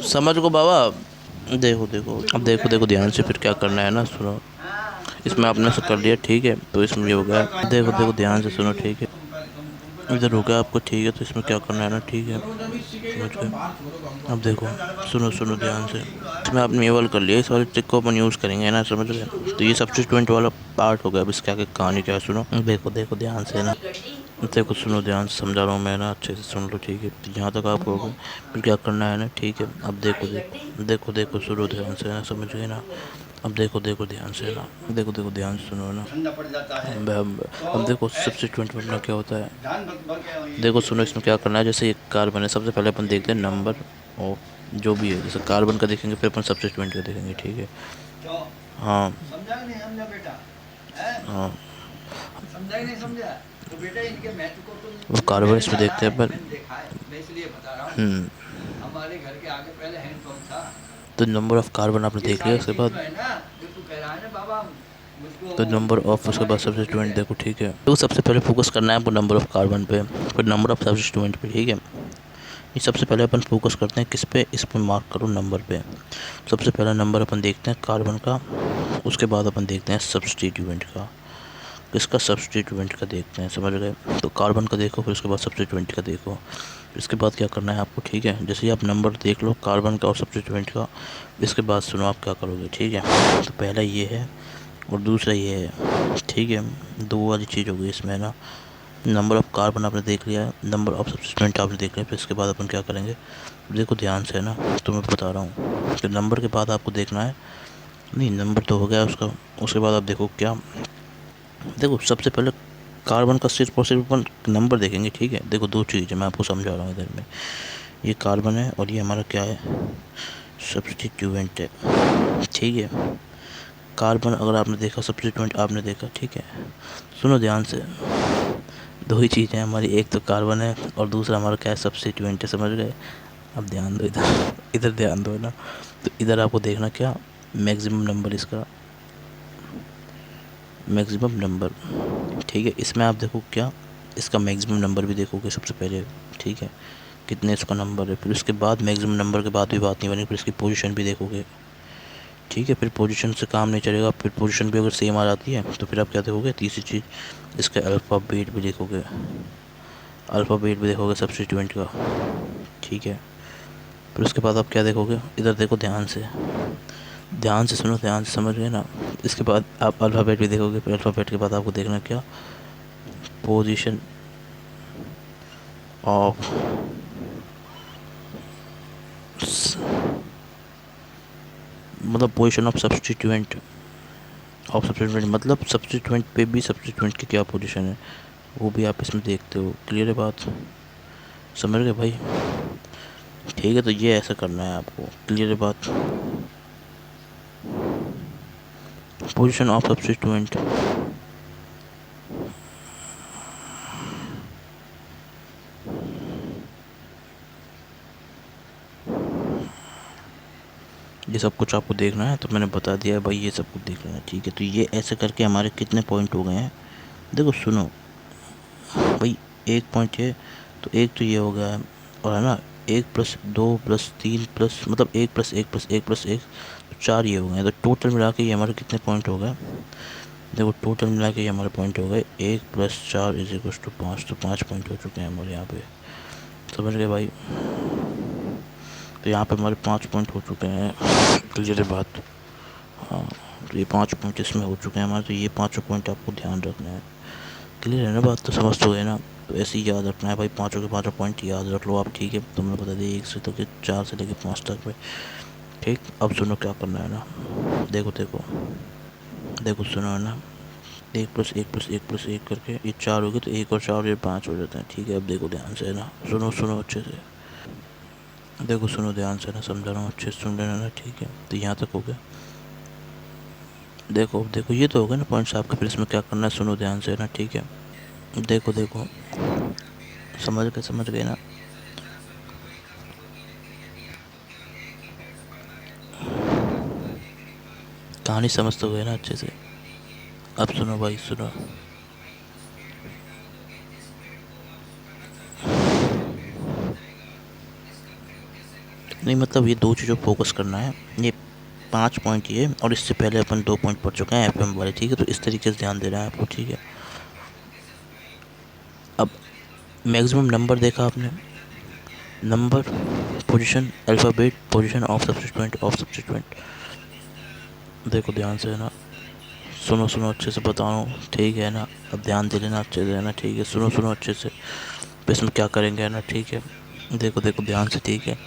समझ को बाबा। देखो देखो अब देखो देखो ध्यान से फिर क्या करना है ना, सुनो। इसमें आपने से कर लिया, ठीक है, तो इसमें ये हो गया। देखो देखो ध्यान से सुनो, ठीक है। इधर हो गया आपको, ठीक है, तो इसमें क्या करना है ना, ठीक है, समझ गए। अब देखो, सुनो सुनो ध्यान से। इसमें आपने ये वाला कर लिया, इस वाले ट्रिक को अपन यूज़ करेंगे ना, समझ गए। तो ये सब्स्टिट्यूएंट वाला पार्ट हो गया। अब इसके आगे कहानी क्या है, सुनो। देखो देखो ध्यान से ना, देखो सुनो ध्यान से, समझा रहा हूँ मैं ना, अच्छे से सुन लो, ठीक है। तो यहाँ तक आपको हो गया। फिर क्या करना है ना, ठीक है। अब देखो देखो देखो देखो सुनो ध्यान से ना, समझ गए ना। अब देखो देखो ध्यान से ना, देखो देखो ध्यान से सुनो ना। अब देखो सब्स्टिट्यूएंट में अपना क्या होता है, देखो सुनो। इसमें क्या करना है, जैसे एक कार्बन है, सबसे पहले अपन देखते हैं नंबर ऑफ जो भी है। जैसे कार्बन का देखेंगे, फिर अपन सब्स्टिट्यूएंट का देखेंगे, ठीक है। हाँ समझा कि नहीं समझा बेटा? हाँ। समझा कि नहीं समझा? तो बेटा इनके महत्व को वो तुम कार्बन मैंने इसमें जाना देखते है, हैं अपन। मैंने देखा है, मैं इसलिए बता रहा हूँ। हम्म। हमारे घर के आगे पहले हैंडपंप था। तो नंबर ऑफ कार्बन आपने ये देख लिया, सारी उसके चीज जो बाद है ना, जो तू कह रहा है ना बाबा, तो मुझको नंबर ऑफ, उसके बाद समझने की कोशिश सब्स्टिट्यूएंट है। देखो, ठीक है। तो सबसे पहले फोकस करना है आपको नंबर ऑफ कार्बन पे, फिर नंबर ऑफ सब्स्टिट्यूएंट पे, ठीक है। ये सबसे पहले अपन फोकस करते हैं किस पे, इस पे मार्क करो नंबर पे। सबसे पहला नंबर अपन देखते हैं कार्बन का, उसके बाद अपन देखते हैं सब्स्टिट्यूएंट का। किसका, सब्स्टिट्यूएंट का देखते हैं, समझ गए। तो कार्बन का देखो, फिर उसके बाद सब्स्टिट्यूएंट का देखो। इसके बाद क्या करना है आपको, ठीक है। जैसे ही आप नंबर देख लो कार्बन का और सब्स्टिट्यूएंट का, इसके बाद सुनो आप क्या करोगे, ठीक है। तो पहला ये है और दूसरा ये है, ठीक है। दो वाली चीज़ हो गई इसमें ना। नंबर ऑफ कार्बन आपने देख लिया है, नंबर ऑफ सब्स्टिट्यूएंट आपने देख लिया, फिर इसके बाद अपन क्या करेंगे, देखो ध्यान से ना। तो मैं बता रहा हूँ कि नंबर के बाद आपको देखना है, नहीं नंबर तो हो गया उसका। उसके बाद आप देखो क्या, देखो सबसे पहले कार्बन का सिर्फ और सिर्फ अपन नंबर देखेंगे, ठीक है। देखो दो चीज़ है, मैं आपको समझा रहा हूँ इधर में। ये कार्बन है और ये हमारा क्या है, सब्स्टिट्यूएंट है, ठीक है। कार्बन अगर आपने देखा, सब्स्टिट्यूएंट आपने देखा, ठीक है। सुनो ध्यान से, दो ही चीज़ें हैं हमारी, एक तो कार्बन है और दूसरा हमारा क्या है, सब्स्टिट्यूएंट है, समझ गए। अब ध्यान दो इधर, इधर ध्यान दो ना। तो इधर आपको देखना क्या, मैक्सिमम नंबर इसका, मैक्सिमम नंबर, ठीक है। इसमें आप देखो क्या, इसका मैक्सिमम नंबर भी देखोगे सबसे पहले, ठीक है, कितने इसका नंबर है। फिर उसके बाद मैक्सिमम नंबर के बाद भी बात नहीं बनी, फिर इसकी पोजीशन भी देखोगे, ठीक है। फिर पोजीशन से काम नहीं चलेगा, फिर पोजीशन भी अगर सेम आ जाती है तो फिर आप क्या देखोगे, तीसरी चीज़ इसका अल्फ़ाबेट भी देखोगे, अल्फ़ाबेट भी देखोगे सब्स्टिट्यूएंट का, ठीक है। फिर उसके बाद आप क्या देखोगे, इधर देखो ध्यान से, ध्यान से सुनो, ध्यान से, समझ गए ना। इसके बाद आप अल्फ़ाबेट भी देखोगे, फिर अल्फ़ाबेट के बाद आपको देखना क्या, पोजीशन ऑफ, मतलब position of substituent, of substituent मतलब सब्स्टिट्यूएंट पे भी सब्स्टिट्यूएंट की क्या पोजीशन है वो भी आप इसमें देखते हो। क्लियर है बात, समझ गए भाई, ठीक है। तो ये ऐसा करना है आपको, क्लियर है बात। पोजीशन ऑफ सब्स्टिट्यूएंट, ये सब कुछ आपको देखना है, तो मैंने बता दिया है भाई, ये सब कुछ देख लेना है, ठीक है। तो ये ऐसे करके हमारे कितने पॉइंट हो गए हैं, देखो सुनो भाई। एक पॉइंट है, तो एक तो ये हो गया है, और है ना, एक प्लस दो प्लस तीन प्लस, मतलब एक प्लस एक प्लस एक प्लस एक, तो चार ये हो गए। तो टोटल मिला के ये हमारे कितने पॉइंट हो गए, देखो टोटल मिला के ये हमारे पॉइंट हो गए, एक प्लस चार इज इक्वल टू पाँच, तो पाँच पॉइंट हो चुके हैं हमारे यहाँ पे, समझ गए भाई। तो यहाँ पे हमारे पाँच पॉइंट हो चुके हैं, क्लियर है बात। हाँ, तो ये पाँच पॉइंट इसमें हो चुके हैं हमारे, तो ये पाँचों पॉइंट आपको ध्यान रखना है, क्लियर है ना बात, तो समझ तो गए ना। तो ऐसे ही याद रखना है भाई, पाँचों के पाँचों पॉइंट याद रख लो आप, ठीक है। तुमने बता दिया एक से तो कि चार से लेकर पाँच तक में, ठीक। अब सुनो क्या करना है ना, देखो देखो देखो सुनो है ना, एक प्लस एक प्लस एक प्लस एक करके ये चार हो गए, तो एक और चार ये पाँच हो जाते हैं, ठीक है। अब देखो ध्यान से है ना, सुनो सुनो अच्छे से, देखो सुनो ध्यान से ना, समझा रहा हूँ अच्छे से सुन लेना ना, ठीक है। तो यहाँ तक हो गया, देखो देखो ये तो हो गया ना पॉइंट्स आपके। फिर इसमें क्या करना है, सुनो ध्यान से ना, ठीक है। देखो देखो, समझ गए ना। कहानी समझ तो गए ना अच्छे से। अब सुनो भाई सुनो, नहीं मतलब ये दो चीज़ों पर फोकस करना है। ये 5 पॉइंट ये, और इससे पहले अपन 2 पॉइंट पढ़ चुके हैं एफएम वाले, ठीक है। तो इस तरीके से ध्यान देना है आपको, ठीक है। अब मैक्सिमम नंबर देखा आपने, number, position, alphabet, position of substituent. देखो ध्यान से है ना, सुनो सुनो अच्छे से बता रहा हूँ, ठीक है ना। अब ध्यान दे लेना अच्छे से, है ना, ठीक है। सुनो सुनो अच्छे से, तो इसमें क्या करेंगे, है ना, ठीक है। देखो देखो ध्यान से, ठीक है।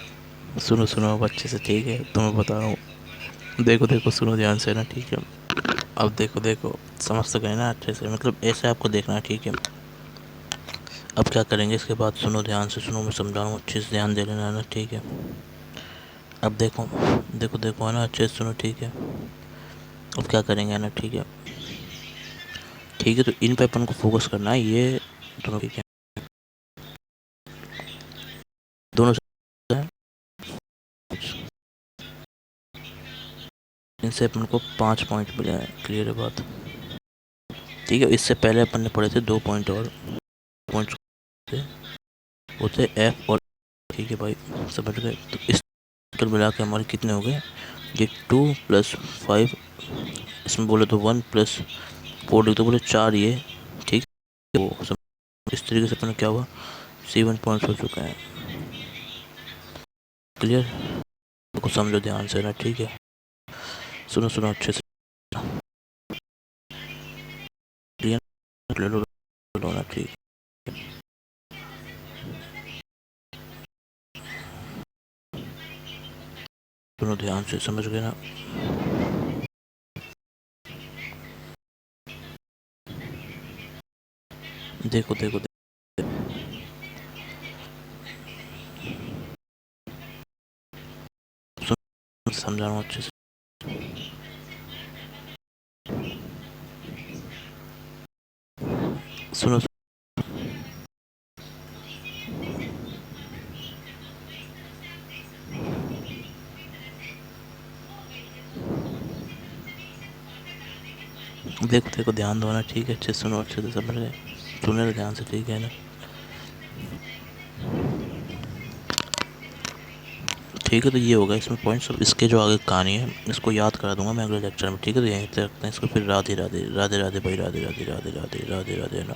सुनो सुनो अब अच्छे से, ठीक है, तो मैं बता रहा हूँ। देखो देखो सुनो ध्यान से ना, ठीक है। अब देखो देखो, समझ तो गए ना अच्छे से, मतलब ऐसे आपको देखना है, ठीक है। अब क्या करेंगे इसके बाद, सुनो ध्यान से, सुनो मैं समझा रहा हूँ, अच्छे से ध्यान दे लेना, है ना, ठीक है। अब देखो देखो देखो, है ना, अच्छे से सुनो, ठीक है। अब क्या करेंगे, है ना, ठीक है। ठीक है, तो इन पे अपन को फोकस करना है, ये दोनों, ठीक है, दोनों से, इनसे अपन को 5 पॉइंट मिले हैं, क्लियर है बात, ठीक है। इससे पहले अपन ने पढ़े थे 2 पॉइंट, और पॉइंट्स थे वो थे एफ और, ठीक है भाई, समझ गए। तो इस टोटल मिला के हमारे कितने हो गए, ये 2 + 5, इसमें बोले तो 1 + 4 लिख दो, बोले 4 ये, ठीक है। वो इस तरीके से अपन क्या हुआ, 7 पॉइंट्स हो चुके हैं, क्लियर। तो समझो ध्यान से ना, ठीक है। सुनो सुनो अच्छे से, क्लियर ले लो ना, ठीक। सुनो ध्यान से, समझ गए ना। देखो देखो, समझा रहा हूँ अच्छे से, सुनो। देखो देखो ध्यान दो ना, ठीक है, अच्छे से सुनो, अच्छे से समझ गए, सुने ध्यान से, ठीक है ना। ठीक है, तो ये होगा इसमें पॉइंट्स। अब इसके जो आगे कहानी है, इसको याद करा दूंगा मैं अगले लेक्चर में, ठीक है। तो यहीं तक रखते हैं इसको, फिर राधे राधे, राधे राधे भाई, राधे राधे, राधे राधे, राधे राधे ना।